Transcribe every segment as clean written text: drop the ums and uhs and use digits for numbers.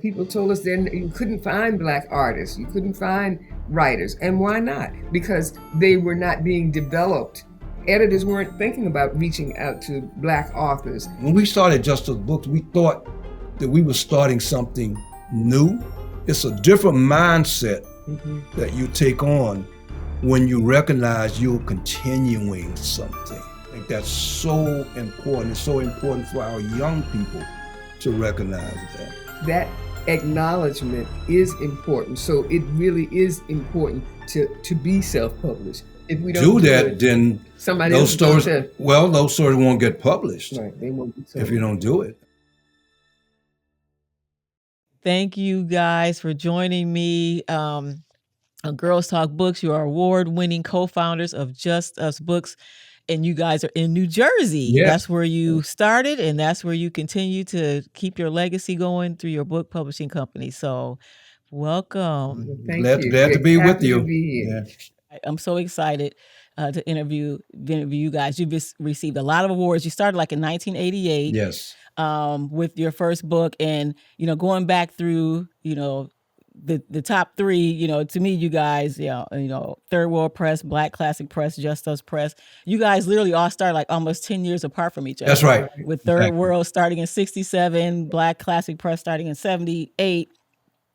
People told us then you couldn't find Black artists, you couldn't find writers. And why not? Because they were not being developed. Editors weren't thinking about reaching out to Black authors. When we started Just Us Books, we thought that we were starting something new. It's a different mindset that you take on when you recognize you're continuing something. I think that's so important. It's so important for our young people to recognize that. That acknowledgement is important. So it really is important to be self-published. If we don't do that, then somebody those stories, to, those stories won't get published. Right, they won't be sold. If you don't do it. Thank you guys for joining me on Girls Talk Books. You are award-winning co-founders of Just Us Books, and you guys are in New Jersey. Yes. That's where you started, and that's where you continue to keep your legacy going through your book publishing company. So welcome. Thank you. Glad to be with you. Yeah. I'm so excited to interview you guys. You've received a lot of awards. You started like in 1988. Yes. With your first book, and going back through the top three, to me, you guys, Third World Press, Black Classic Press, Just Us Press, you guys literally all started like almost 10 years apart from each other. That's right. With Third World starting in 67, Black Classic Press starting in 78,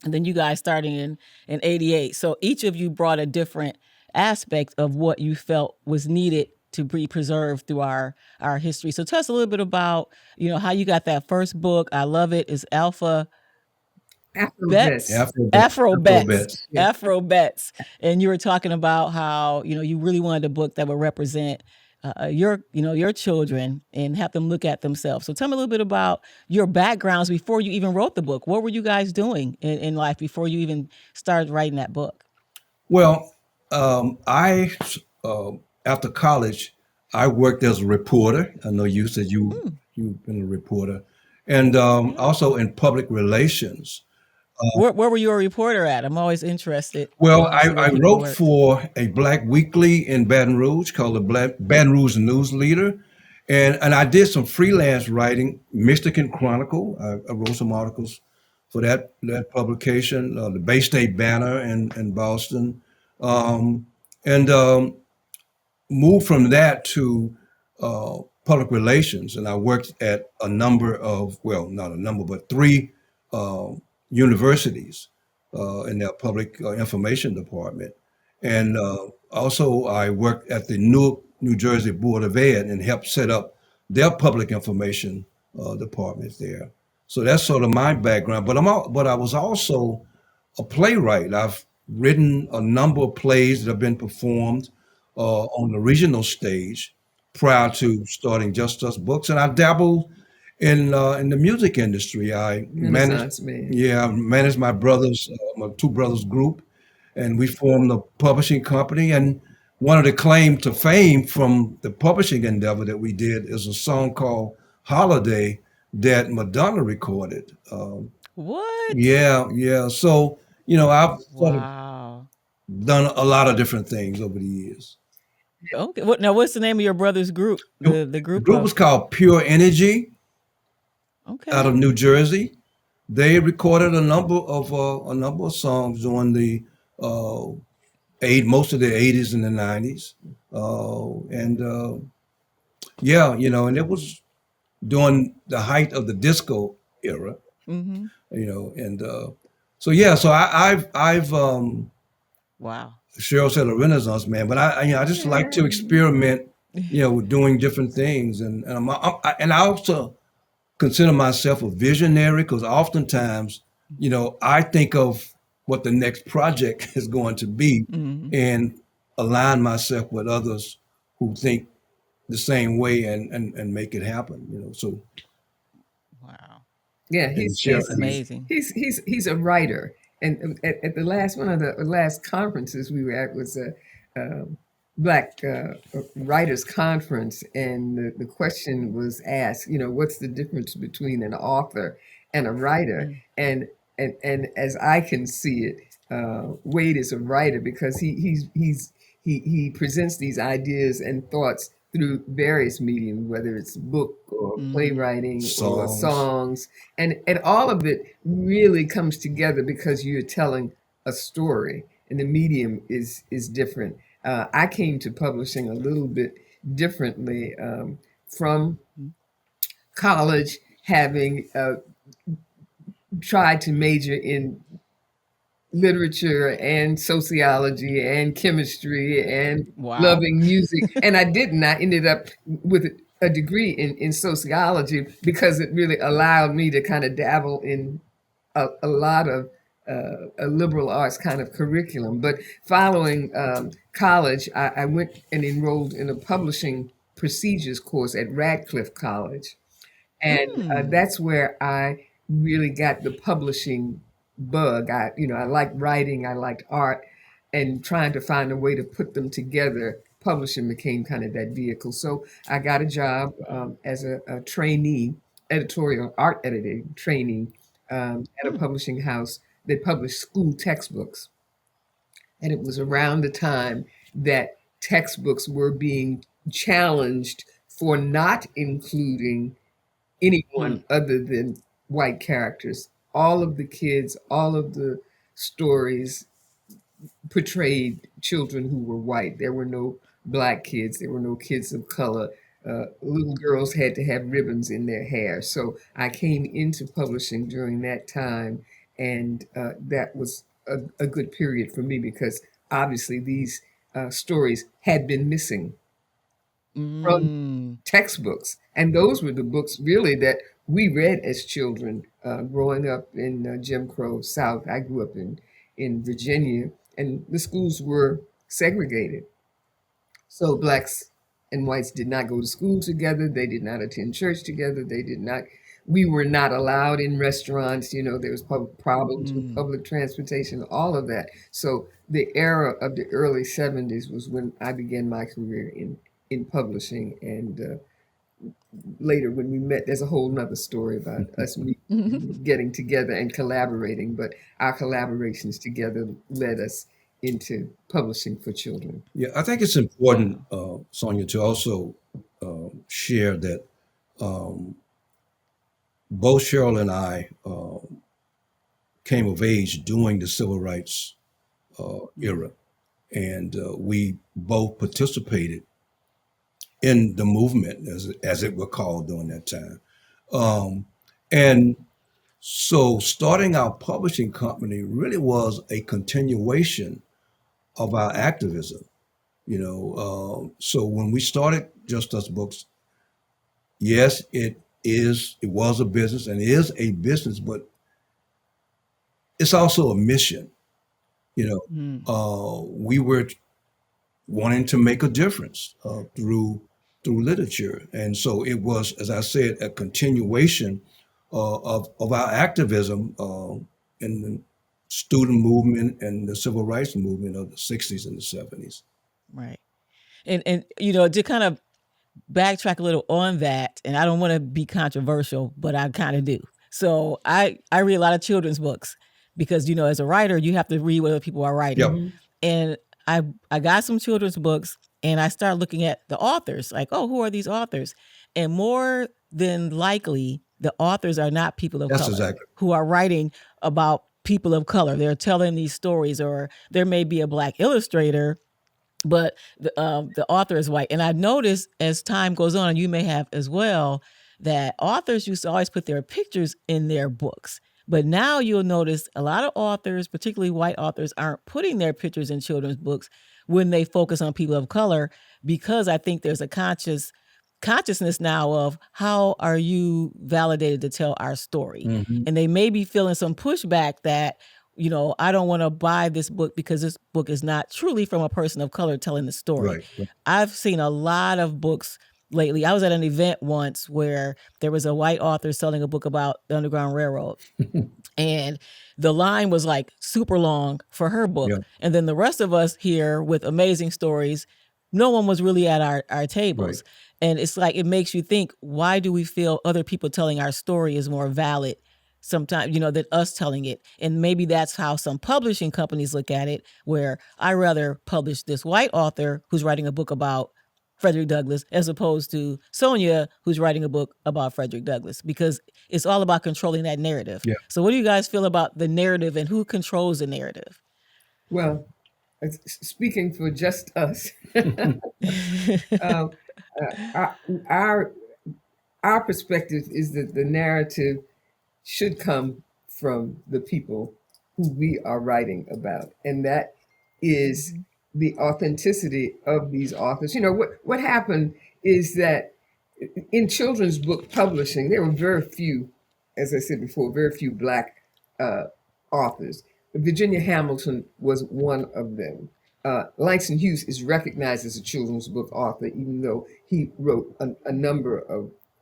and then you guys starting in 88. So each of you brought a different aspect of what you felt was needed to be preserved through our history. So tell us a little bit about, how you got that first book. I love it. It's Afrobets. Afrobets. And you were talking about how, you really wanted a book that would represent your children and have them look at themselves. So tell me a little bit about your backgrounds before you even wrote the book. What were you guys doing in life before you even started writing that book? Well, after college, I worked as a reporter. I know you said you've been a reporter, and also in public relations. Where were you a reporter at? I'm always interested. Well, I wrote for a Black weekly in Baton Rouge called the Baton Rouge News Leader, and I did some freelance writing, Michigan Chronicle. I wrote some articles for that publication, the Bay State Banner in Boston, and moved from that to public relations. And I worked at a number of, well, not a number, but three universities in their public information department. And also I worked at the New Jersey Board of Ed and helped set up their public information department there. So that's sort of my background. But I was also a playwright. I've written a number of plays that have been performed on the regional stage prior to starting Just Us Books, and I dabbled in the music industry. I managed my my two brothers group, and we formed a publishing company. And one of the claim to fame from the publishing endeavor that we did is a song called "Holiday" that Madonna recorded. What? Yeah. So I've sort of done a lot of different things over the years. Okay. Now, what's the name of your brother's group? The group was called Pure Energy. Okay. Out of New Jersey. They recorded a number of songs during the most of the 80s and the 90s, and it was during the height of the disco era. Mm-hmm. So I've wow. Cheryl said a Renaissance man, but I just like to experiment, with doing different things, and I also consider myself a visionary because oftentimes, I think of what the next project is going to be and align myself with others who think the same way and make it happen. So. Wow. Yeah, he's amazing. He's a writer. And at the last one of the last conferences we were at was a Black Writers Conference, and the question was asked, what's the difference between an author and a writer? And as I can see it, Wade is a writer because he presents these ideas and thoughts through various mediums, whether it's book or playwriting or Songs. songs, and all of it really comes together because you're telling a story, and the medium is different. I came to publishing a little bit differently from college, having tried to major in literature and sociology and chemistry and Wow. loving music. And I didn't. I ended up with a degree in sociology because it really allowed me to kind of dabble in a lot of a liberal arts kind of curriculum. But following college, I went and enrolled in a publishing procedures course at Radcliffe College. And Mm. that's where I really got the publishing bug. I liked writing, I liked art, and trying to find a way to put them together. Publishing became kind of that vehicle. So I got a job as a trainee, editorial art editing trainee at a Mm. publishing house that published school textbooks. And it was around the time that textbooks were being challenged for not including Mm. anyone other than white characters. All of the kids, all of the stories portrayed children who were white. There were no black kids, there were no kids of color. Little girls had to have ribbons in their hair. So I came into publishing during that time, and that was a good period for me because obviously these stories had been missing from Mm. textbooks. And those were the books really that we read as children growing up in Jim Crow South. I grew up in Virginia, and the schools were segregated. So blacks and whites did not go to school together. They did not attend church together. They did not. We were not allowed in restaurants. There was problems with Mm. public transportation, all of that. So the era of the early '70s was when I began my career in publishing. And later, when we met, there's a whole nother story about us getting together and collaborating. But our collaborations together led us into publishing for children. Yeah, I think it's important, Wow. Sonia, to also share that both Cheryl and I came of age during the civil rights Mm. era, and we both participated in the movement, as it were called during that time. Um, and so, starting our publishing company really was a continuation of our activism. So when we started Just Us Books, yes, it was a business and is a business, but it's also a mission. Mm. We were wanting to make a difference through literature, and so it was, as I said, a continuation of our activism in the student movement and the civil rights movement of the '60s and the '70s. Right. And to kind of backtrack a little on that, and I don't want to be controversial, but I kind of do. So I read a lot of children's books because as a writer you have to read what other people are writing, Yep. Mhm. and I got some children's books and I started looking at the authors, like, oh, who are these authors? And more than likely, the authors are not people of That's color exactly who are writing about people of color. They're telling these stories, or there may be a black illustrator, but the author is white. And I noticed as time goes on, and you may have as well, that authors used to always put their pictures in their books. But now you'll notice a lot of authors, particularly white authors, aren't putting their pictures in children's books when they focus on people of color, because I think there's a consciousness now of how are you validated to tell our story. hmm And they may be feeling some pushback that, I don't want to buy this book because this book is not truly from a person of color telling the story. right. Right. I've seen a lot of books lately. I was at an event once where there was a white author selling a book about the Underground Railroad, and the line was like super long for her book. Yeah. And then the rest of us here with amazing stories, no one was really at our Right. tables. And it's like, it makes you think, why do we feel other people telling our story is more valid sometimes, than us telling it? And maybe that's how some publishing companies look at it, where I rather publish this white author who's writing a book about Frederick Douglass, as opposed to Sonia, who's writing a book about Frederick Douglass, because it's all about controlling that narrative. Yeah. So what do you guys feel about the narrative and who controls the narrative? Well, speaking for just us, uh, our our perspective is that the narrative should come from the people who we are writing about, and that is the authenticity of these authors. You know, what happened is that in children's book publishing, there were very few, as I said before, very few Black uh, authors. Virginia Hamilton was one of them. Langston Hughes is recognized as a children's book author, even though he wrote a number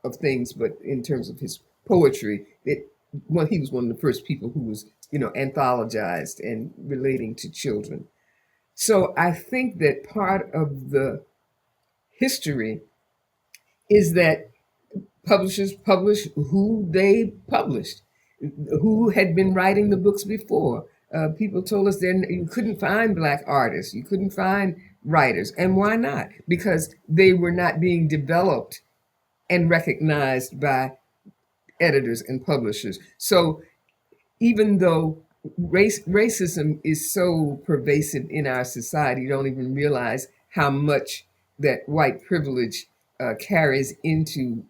of things, but in terms of his poetry, he was one of the first people who was, anthologized and relating to children. So I think that part of the history is that publishers publish who they published, who had been writing the books before. People told us then you couldn't find Black artists, you couldn't find writers. And why not? Because they were not being developed and recognized by editors and publishers. So even though racism is so pervasive in our society, you don't even realize how much that white privilege carries into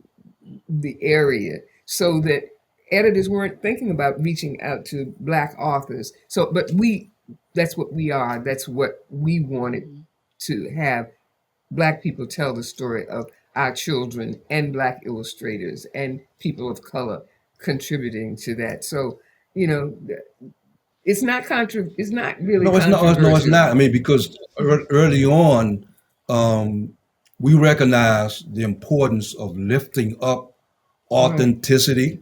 the area, so that editors weren't thinking about reaching out to Black authors. So, but that's what we are. That's what we wanted to have Black people tell the story of our children, and Black illustrators and people of color contributing to that. So, it's not it's not really No, it's not. No, it's controversial. not. I mean, because early on, we recognize the importance of lifting up authenticity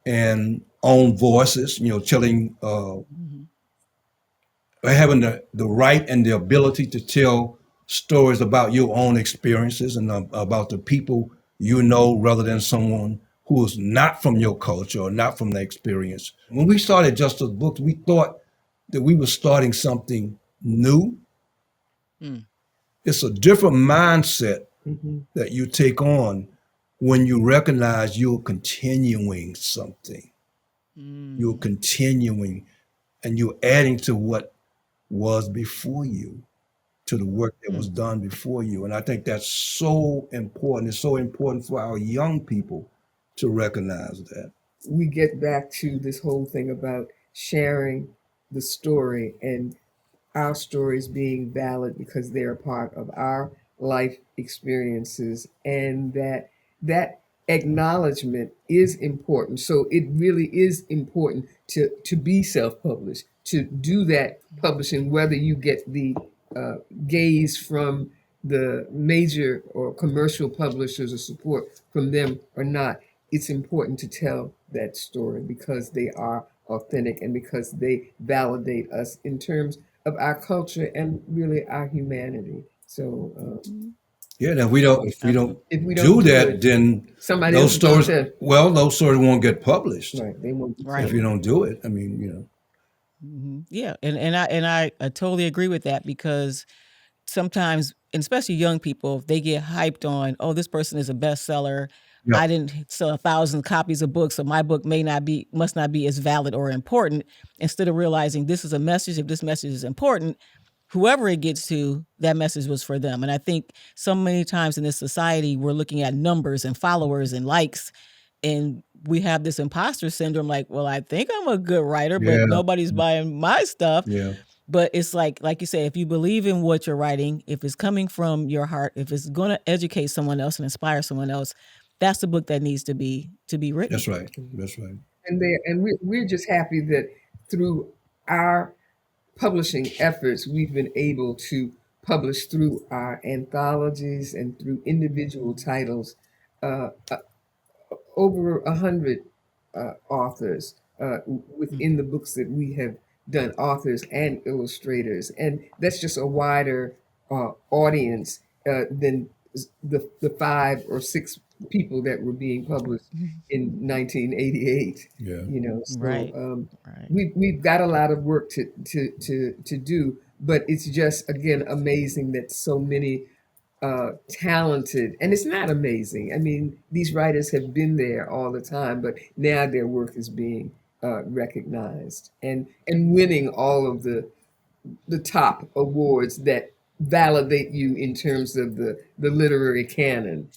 and own voices. Telling, having the right and the ability to tell stories about your own experiences and about the people rather than someone who is not from your culture or not from the experience. When we started Justice Books, we thought that we were starting something new. It's a different mindset that you take on when you recognize you're continuing something. You're continuing and you're adding to what was before you, to the work that was done before you. And I think that's so important. It's so important for our young people to recognize that. We get back to this whole thing about sharing the story and our stories being valid because they're a part of our life experiences, and that acknowledgement is important. So it really is important to be self-published, to do that publishing, whether you get the gaze from the major or commercial publishers or support from them or not. It's important to tell that story because they are authentic and because they validate us in terms of our culture and really our humanity. So Yeah, now if we don't if we do don't that, it, then somebody those else will stories, tell. those stories won't get published Right, they won't. Right. if you don't do it. I mean, Yeah, and I totally agree with that, because sometimes, and especially young people, they get hyped on, oh, this person is a bestseller. Yeah. I didn't sell 1,000 copies of books, so my book must not be as valid or important. Instead of realizing this is a message, if this message is important, whoever it gets to, that message was for them. And I think so many times in this society, we're looking at numbers and followers and likes, and we have this imposter syndrome, like, well, I think I'm a good writer, but Yeah. nobody's buying my stuff. Yeah. But it's like you say, if you believe in what you're writing, if it's coming from your heart, if it's going to educate someone else and inspire someone else, that's the book that needs to be written. That's right. That's right. And we're just happy that through our publishing efforts, we've been able to publish through our anthologies and through individual titles over 100 authors within the books that we have done, authors and illustrators, and that's just a wider audience than the 5 or 6 people that were being published in 1988. Yeah. So Right. we've got a lot of work to do, but it's just again amazing that so many talented, and it's not amazing. I mean, these writers have been there all the time, but now their work is being recognized and winning all of the top awards that validate you in terms of the literary canon.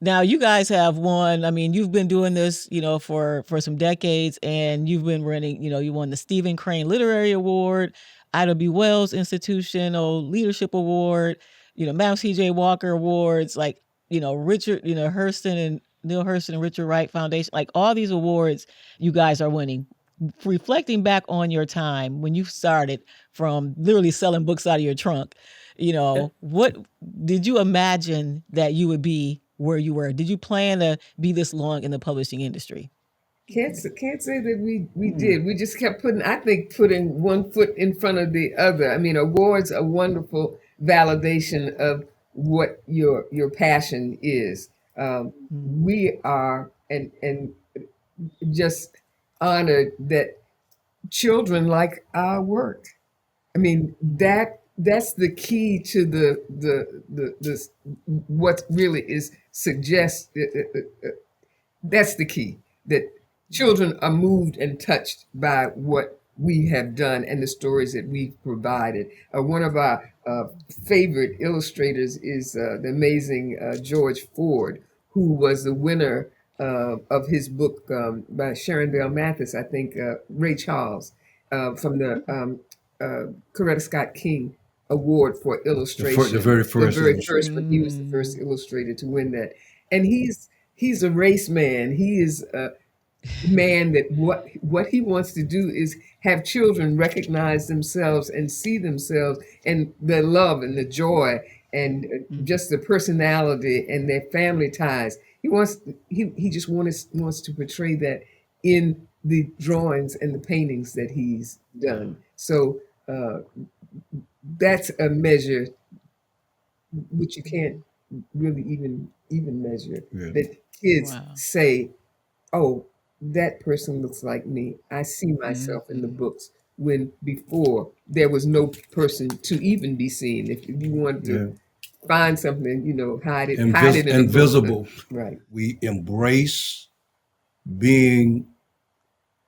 Now you guys have won. I mean, you've been doing this, for some decades, and you've been running. You won the Stephen Crane Literary Award, Ida B. Wells Institutional Leadership Award, Madam C.J. Walker Awards, like Richard, Hurston and Neil Hurston and Richard Wright Foundation, like all these awards you guys are winning. Reflecting back on your time when you started from literally selling books out of your trunk, what did you imagine that you would be where you were? Did you plan to be this long in the publishing industry? Can't say that we did. We just kept putting one foot in front of the other. I mean, awards are wonderful validation of what your passion is. We are and just honored that children like our work. I mean, that's the key to the what really is suggest. That's the key, that children are moved and touched by what we have done and the stories that we've provided. One of our favorite illustrators is the amazing George Ford, who was the winner of his book by Sharon Bell Mathis, I think, Ray Charles, from the Coretta Scott King Award for illustration. The very first. The very first, but he was the first illustrator to win that. And he's a race man. He is a man that what he wants to do is have children recognize themselves and see themselves and the love and the joy and just the personality and their family ties. He just wants to portray that in the drawings and the paintings that he's done. So that's a measure which you can't really even measure. Yeah. That kids Wow. say, "Oh, that person looks like me. I see myself in the books." When before there was no person to even be seen. If you wanted to find something, hide it in a book. Invisible. Right. We embrace being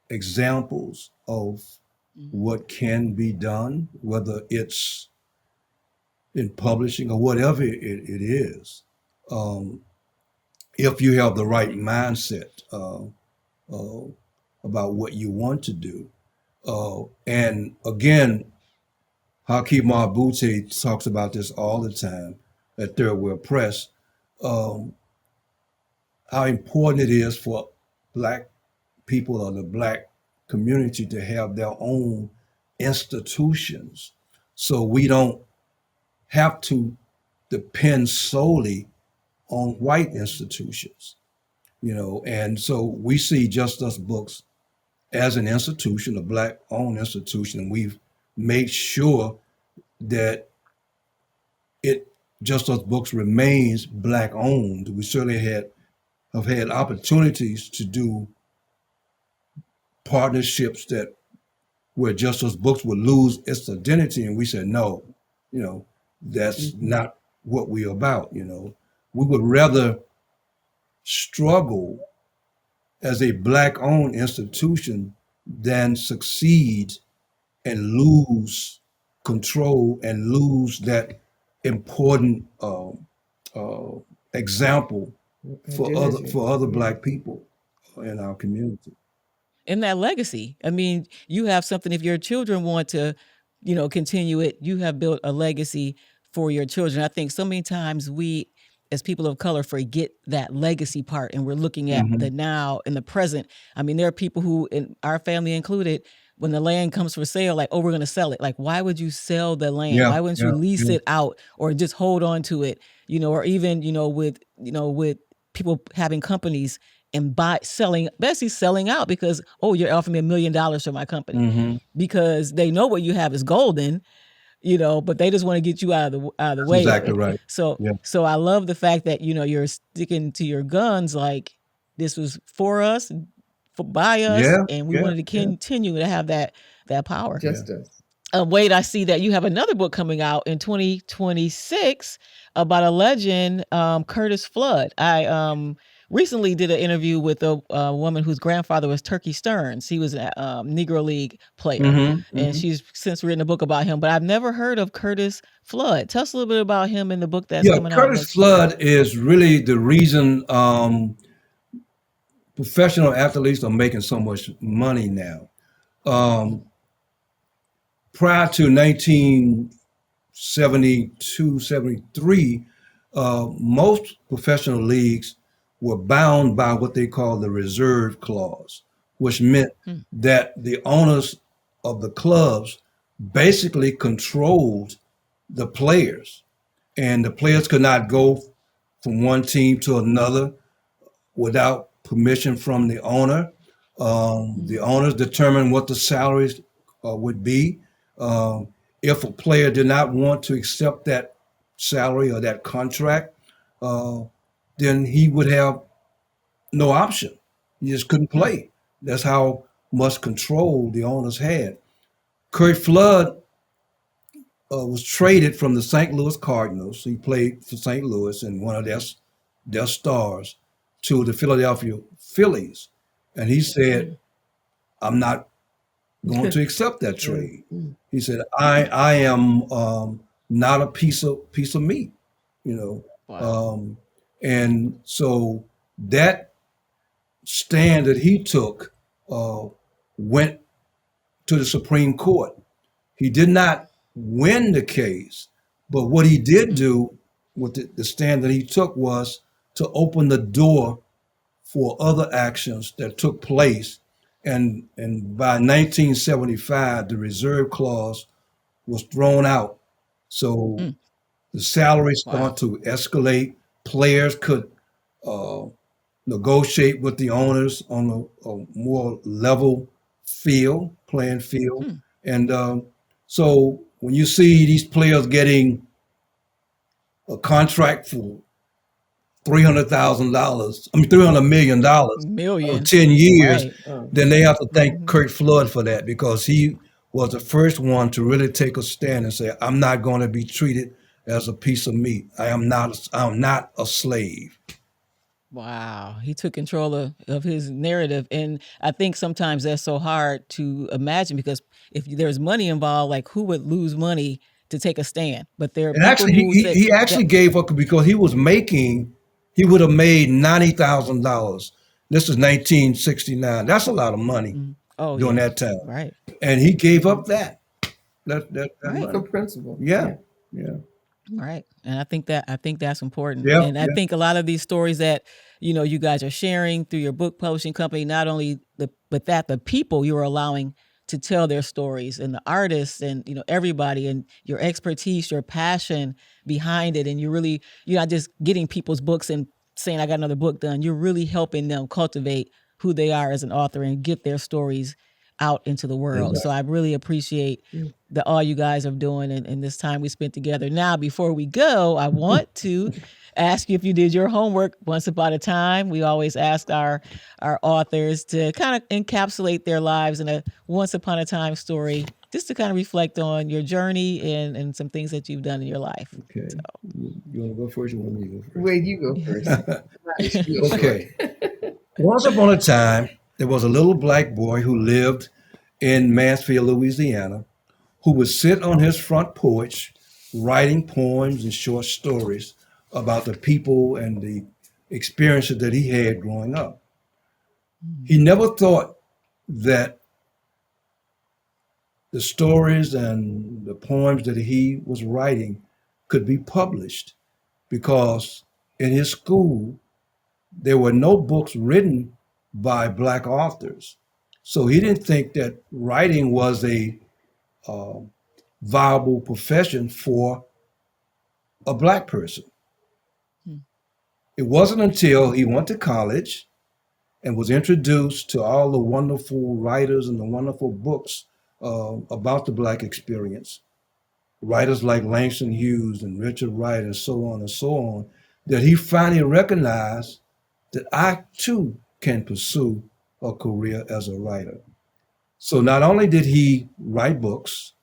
examples of what can be done, whether it's in publishing or whatever it is. If you have the right mindset about what you want to do. And again, Hakeem Mahbouti talks about this all the time at Third World Press, how important it is for Black people or the Black community to have their own institutions, so we don't have to depend solely on white institutions, and so we see Just Us Books as an institution, a Black-owned institution, and we've made sure that Just Us Books remains Black-owned. We certainly have had opportunities to do partnerships where Just Us Books would lose its identity, and we said no, that's not what we're about. We would rather struggle as a Black-owned institution than succeed and lose control and lose that important example for other Black people in our community. And that legacy. I mean, you have something, if your children want to, continue it, you have built a legacy for your children. I think so many times we, as people of color, forget that legacy part, and we're looking at the now and the present. I mean, there are people who, in our family included, when the land comes for sale, like, oh, we're going to sell it. Like, why would you sell the land? Yeah, why wouldn't you lease it out or just hold on to it? Or even, with people having companies and basically selling out because, oh, you're offering me $1 million for my company, because they know what you have is golden, but they just want to get you out of the way. Exactly right. So I love the fact that, you're sticking to your guns. Like, this was for us, by us, and we wanted to continue to have that power. Just us. Wade, I see that you have another book coming out in 2026 about a legend, Curtis Flood. I recently did an interview with a woman whose grandfather was Turkey Stearns. He was a Negro League player, and she's since written a book about him. But I've never heard of Curtis Flood. Tell us a little bit about him in the book that's Yeah, coming out Curtis next year. Flood is really the reason professional athletes are making so much money now. Um, Prior to 1972, 73, most professional leagues were bound by what they call the reserve clause, which meant Hmm. that the owners of the clubs basically controlled the players, and the players could not go from one team to another without permission from the owner. The owners determined what the salaries would be. Um, if a player did not want to accept that salary or that contract, uh, then he would have no option. He just couldn't Hmm. play. That's how much control the owners had. Kurt Flood was traded from the St. Louis Cardinals. He played for St. Louis and one of their stars to the Philadelphia Phillies. And he said, Hmm. I'm not going to accept that Mm, trade. mm, He said, I am not a piece of meat, you know. Wow. Um, and so that stand that he took went to the Supreme Court. He did not win the case, but what he did Hmm. do with the stand that he took was to open the door for other actions that took place. And by 1975, the reserve clause was thrown out. So Hmm. the salaries Wow. started to escalate. Players could uh, negotiate with the owners on a more level playing field. Hmm. And so when you see these players getting a contract for $300,000, $300 million for Million. 10 years, Right. oh, then they have to thank Hmm. Kurt Flood for that because he was the first one to really take a stand and say, I'm not going to be treated as a piece of meat. I'm not a slave. Wow, he took control of his narrative. And I think sometimes that's so hard to imagine because if there's money involved, like who would lose money to take a stand? But there are And people actually, who say he actually that. gave up because he would have made $90,000. This is 1969. That's a lot of money Oh, during yeah. that time. Right. And he gave up that Right. for money. principle. Yeah, Yeah. yeah, Right. And I think that's important. yeah, And I yeah. think a lot of these stories that, you guys are sharing through your book publishing company, not only but that the people you're allowing to tell their stories and the artists and, everybody and your expertise, your passion behind it. And you're not just getting people's books and saying, I got another book done. You're really helping them cultivate who they are as an author and get their stories out into the world. So Exactly. I really appreciate Mm. all you guys are doing and this time we spent together. Now, before we go, I want to ask you if you did your homework. Once upon a time, we always ask our authors to kind of encapsulate their lives in a once upon a time story, just to kind of reflect on your journey and some things that you've done in your life. Okay. You want to go first? Or you want me to go first? Wade, you go first. Mine is real short. Okay. Once upon a time, there was a little black boy who lived in Mansfield, Louisiana, who would sit on his front porch writing poems and short stories about the people and the experiences that he had growing up. He never thought that the stories and the poems that he was writing could be published because in his school there were no books written by black authors. So he didn't think that writing was a uh, viable profession for a black person. Hmm. It wasn't until he went to college and was introduced to all the wonderful writers and the wonderful books about the black experience, writers like Langston Hughes and Richard Wright and so on, that he finally recognized that I too can pursue a career as a writer. So not only did he write books,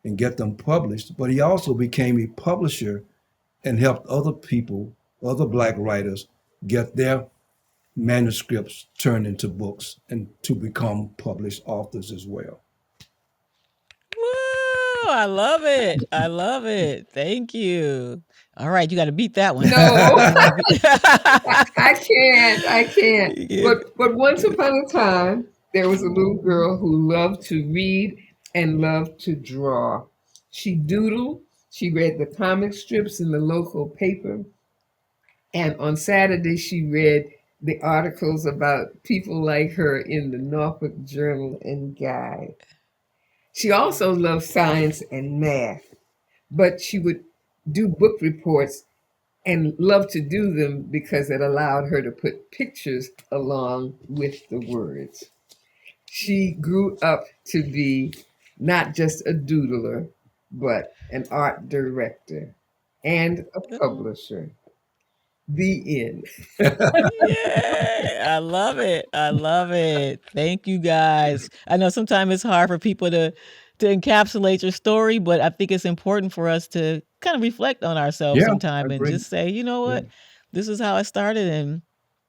and get them published, but he also became a publisher and helped other people, other Black writers, get their manuscripts turned into books and to become published authors as well. Woo! I love it. I love it. Thank you. All right, you got to beat that one. No. You gotta beat- I can't. Yeah. But once upon a time, there was a little girl who loved to read and loved to draw. She doodled. She read the comic strips in the local paper. And on Saturday, she read the articles about people like her in the Norfolk Journal and Guide. She also loved science and math, but she would do book reports and loved to do them because it allowed her to put pictures along with the words. She grew up to be not just a doodler, but an art director and a publisher. The end. Yay! I love it. I love it. Thank you guys. I know sometimes it's hard for people to encapsulate your story, but I think it's important for us to kind of reflect on ourselves Yeah, sometime I and agree. just say, you know what, this is how I started, and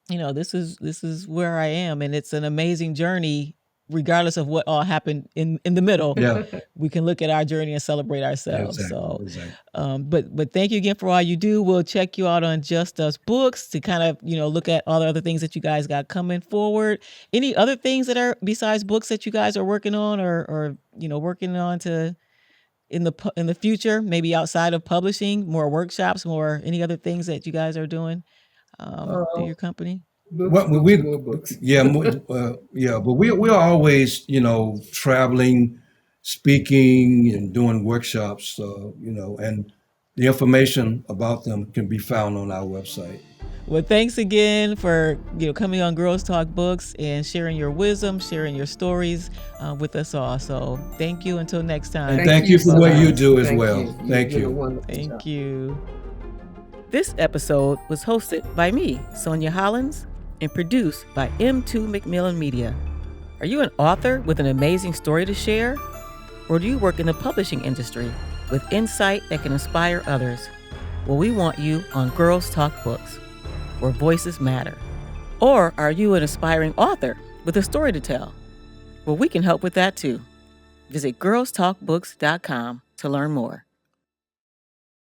this is where I am, and it's an amazing journey. Regardless of what all happened in the middle, Yeah. we can look at our journey and celebrate ourselves. So, Exactly. but thank you again for all you do. We'll check you out on Just Us Books to kind of look at all the other things that you guys got coming forward. Any other things that are besides books that you guys are working on or working on to in the future, maybe outside of publishing, more workshops, more any other things that you guys are doing through your company? Books, more books. But we're always, traveling, speaking, and doing workshops, and the information about them can be found on our website. Well, thanks again for coming on Girls Talk Books and sharing your wisdom, sharing your stories with us all. So thank you until next time. And thank you for what you do as Thank well. you. Thank You've done a you. wonderful Thank job. you. This episode was hosted by me, Sonia Hollins, and produced by M2 McMillan Media. Are you an author with an amazing story to share? Or do you work in the publishing industry with insight that can inspire others? Well, we want you on Girls Talk Books, where voices matter. Or are you an aspiring author with a story to tell? Well, we can help with that too. Visit girlstalkbooks.com to learn more.